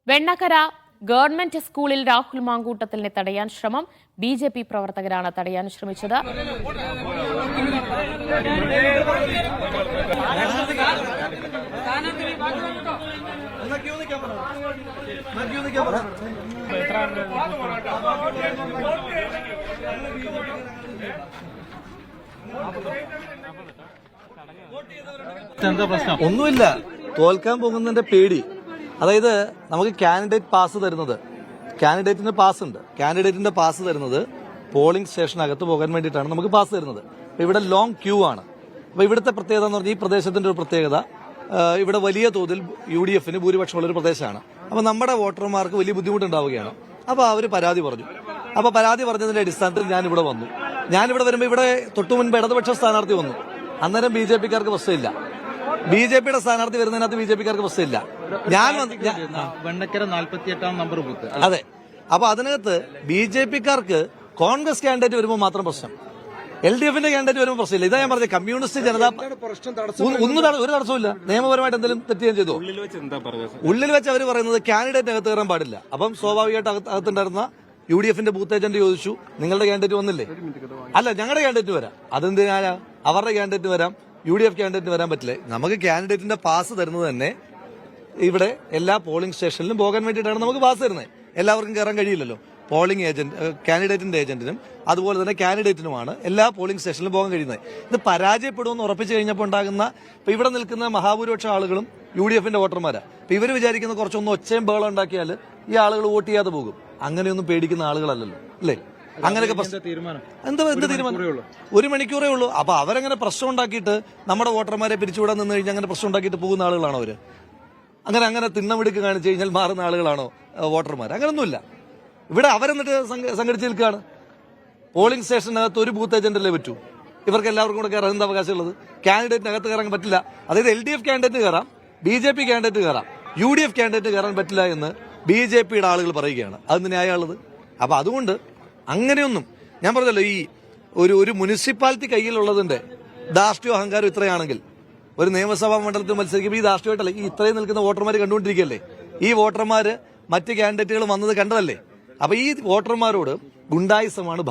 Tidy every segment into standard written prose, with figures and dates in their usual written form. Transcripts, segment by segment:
Vennakkara government സ്കൂളിൽ രാഹുൽ മാങ്കൂട്ടത്തിലിനെ തടയാൻ ശ്രമം. ബിജെപി പ്രവർത്തകരാണ് തടയാൻ ശ്രമിച്ചത്. ഒന്നുമില്ല, തോൽക്കാൻ പോകുന്നതിന്റെ പേടി. അതായത് നമുക്ക് കാൻഡിഡേറ്റ് പാസ് തരുന്നത്, കാൻഡിഡേറ്റിന് പാസ് ഉണ്ട്, കാൻഡിഡേറ്റിന്റെ പാസ് തരുന്നത് പോളിംഗ് സ്റ്റേഷനകത്ത് പോകാൻ വേണ്ടിയിട്ടാണ് നമുക്ക് പാസ് തരുന്നത്. ഇവിടെ ലോങ് ക്യൂ ആണ്. അപ്പൊ ഇവിടുത്തെ പ്രത്യേകത എന്ന് പറഞ്ഞാൽ ഈ പ്രദേശത്തിന്റെ ഒരു പ്രത്യേകത, ഇവിടെ വലിയ തോതിൽ UDF ഭൂരിപക്ഷമുള്ള ഒരു പ്രദേശമാണ്. അപ്പൊ നമ്മുടെ വോട്ടർമാർക്ക് വലിയ ബുദ്ധിമുട്ടുണ്ടാവുകയാണ്. അപ്പൊ അവര് പരാതി പറഞ്ഞു. അപ്പൊ പരാതി പറഞ്ഞതിന്റെ അടിസ്ഥാനത്തിൽ ഞാനിവിടെ വന്നു. ഞാനിവിടെ വരുമ്പോൾ ഇവിടെ തൊട്ടു മുൻപ് ഇടതുപക്ഷ സ്ഥാനാർത്ഥി വന്നു. അന്നേരം BJP-ക്കാർക്ക് പ്രശ്നമില്ല. BJP-യുടെ സ്ഥാനാർത്ഥി വരുന്നതിനകത്ത് BJP-ക്കാർക്ക് പ്രശ്നമില്ല. ഞാൻ വെണ്ണക്കര 48-ാം നമ്പർ ബൂത്ത്. അതെ. അപ്പൊ അതിനകത്ത് BJP-ക്കാർക്ക് കോൺഗ്രസ് കാൻഡിഡേറ്റ് വരുമ്പോൾ മാത്രം പ്രശ്നം, LDF-ന്റെ കാൻഡിഡേറ്റ് വരുമ്പോൾ പ്രശ്നമില്ല. ഇതാ ഞാൻ പറഞ്ഞത്, കമ്മ്യൂണിസ്റ്റ് ജനത ഒരു തടസ്സമില്ല. നിയമപരമായിട്ട് എന്തെങ്കിലും തെറ്റ് ചെയ്തോ? ഉള്ളിൽ വെച്ച് അവർ പറയുന്നത് കാൻഡിഡേറ്റ് അകത്ത് കയറാൻ പാടില്ല. അപ്പം സ്വാഭാവികമായിട്ട് അകത്തുണ്ടായിരുന്ന UDF-ന്റെ ബൂത്ത് ഏജന്റ് ചോദിച്ചു, നിങ്ങളുടെ കാൻഡിഡേറ്റ് വന്നില്ലേ? അല്ല, ഞങ്ങളുടെ കാൻഡിഡേറ്റ് വരാം. അതെന്തിനാ? അവരുടെ കാൻഡിഡേറ്റ് വരാം, UDF കാൻഡിഡേറ്റ് വരാൻ പറ്റില്ലേ? നമുക്ക് കാൻഡിഡേറ്റിന്റെ പാസ് തരുന്നത് തന്നെ ഇവിടെ എല്ലാ പോളിംഗ് സ്റ്റേഷനിലും പോകാൻ വേണ്ടിയിട്ടാണ് നമുക്ക് പാസ് തരുന്നത്. എല്ലാവർക്കും കയറാൻ കഴിയില്ലല്ലോ. പോളിംഗ് ഏജന്റ്, കാൻഡിഡേറ്റിന്റെ ഏജന്റിനും അതുപോലെ തന്നെ കാൻഡിഡേറ്റിനുമാണ് എല്ലാ പോളിംഗ് സ്റ്റേഷനിലും പോകാൻ കഴിയുന്നത്. ഇത് പരാജയപ്പെടുമെന്ന് ഉറപ്പിച്ചു കഴിഞ്ഞപ്പോൾ ഉണ്ടാകുന്ന, ഇപ്പൊ ഇവിടെ നിൽക്കുന്ന മഹാഭൂരിപക്ഷ ആളുകളും UDF-ന്റെ വോട്ടർമാരാ. അപ്പൊ ഇവർ വിചാരിക്കുന്ന കുറച്ചൊന്ന് ഒച്ചയും ബഹളം ഉണ്ടാക്കിയാൽ ഈ ആളുകൾ വോട്ട് ചെയ്യാതെ പോകും. അങ്ങനെയൊന്നും പേടിക്കുന്ന ആളുകളല്ലല്ലോ, അല്ലേ? അങ്ങനെയൊക്കെ എന്ത് തീരുമാനം? 1 മണിക്കൂറേ ഉള്ളൂ. അപ്പൊ അവരങ്ങനെ പ്രശ്നം ഉണ്ടാക്കിയിട്ട് നമ്മുടെ വോട്ടർമാരെ പിരിച്ചുവിടാൻ നിന്ന് കഴിഞ്ഞാൽ അങ്ങനെ പ്രശ്നം ഉണ്ടാക്കിയിട്ട് പോകുന്ന ആളുകളാണോ അവര്? അങ്ങനെ തിണ്ണമിടുക്ക് കാണിച്ചു കഴിഞ്ഞാൽ മാറുന്ന ആളുകളാണോ വോട്ടർമാർ? അങ്ങനൊന്നുമില്ല. ഇവിടെ അവരെന്നിട്ട് സംഘടിച്ച് നിൽക്കുകയാണ്. പോളിംഗ് സ്റ്റേഷനകത്ത് ഒരു ബൂത്ത് ഏജന്റല്ലേ പറ്റൂ. ഇവർക്ക് എല്ലാവർക്കും കൂടെ കയറാൻ എന്താ അവകാശമുള്ളത്? കാൻഡിഡേറ്റിനകത്ത് കയറാൻ പറ്റില്ല. അതായത് LDF കാൻഡിഡേറ്റ് കയറാം, BJP കാൻഡിഡേറ്റ് കയറാം, UDF കാൻഡിഡേറ്റ് കയറാൻ പറ്റില്ല എന്ന് BJP-യുടെ ആളുകൾ പറയുകയാണ്. അതിന് ന്യായമുള്ളത്. അപ്പൊ അതുകൊണ്ട് അങ്ങനെയൊന്നും, ഞാൻ പറഞ്ഞല്ലോ, ഈ ഒരു മുനിസിപ്പാലിറ്റി കയ്യിലുള്ളതിന്റെ ധാർഷ്ട്യ അഹങ്കാരം ഇത്രയാണെങ്കിൽ ഒരു നിയമസഭാ മണ്ഡലത്തിൽ മത്സരിക്കുമ്പോൾ ഈ ധാർഷ്ട്യമായിട്ടല്ല, ഈ ഇത്രയും നിൽക്കുന്ന വോട്ടർമാർ കണ്ടുകൊണ്ടിരിക്കുകയല്ലേ. ഈ വോട്ടർമാര് മറ്റ് കാൻഡിഡേറ്റുകൾ വന്നത് കണ്ടതല്ലേ. അപ്പൊ ഈ വോട്ടർമാരോട് ഗുണ്ടായിസമാണ്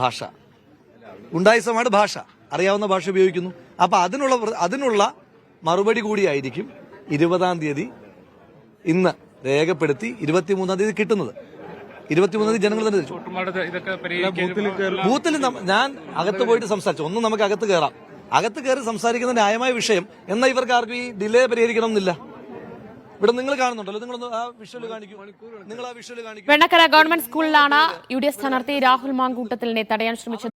ഭാഷ, അറിയാവുന്ന ഭാഷ ഉപയോഗിക്കുന്നു. അപ്പൊ അതിനുള്ള മറുപടി കൂടിയായിരിക്കും 20-ാം തീയതി ഇന്ന് രേഖപ്പെടുത്തി 23-ാം തീയതി കിട്ടുന്നത്. 23-ാം തീയതി ജനങ്ങൾ തന്നെ ബൂത്തിൽ ഞാൻ അകത്ത് പോയിട്ട് സംസാരിച്ചു. ഒന്നും നമുക്ക് അകത്ത് കയറാം, അകത്ത് കയറി സംസാരിക്കുന്ന ന്യായമായ വിഷയം. എന്നാൽ ഇവർക്ക് ആർക്കും ഈ ഡിലേ പരിഹരിക്കണം എന്നില്ല. ഇവിടെ നിങ്ങൾ കാണുന്നുണ്ടല്ലോ, നിങ്ങളൊന്ന് ആ വിഷ്വൽ കാണിക്കൂ. വെണ്ണക്കര ഗവൺമെന്റ് സ്കൂളിലാണ് UDF സ്ഥാനാർത്ഥി രാഹുൽ മാങ്കൂട്ടത്തിലിനെ തടയാൻ ശ്രമിച്ചത്.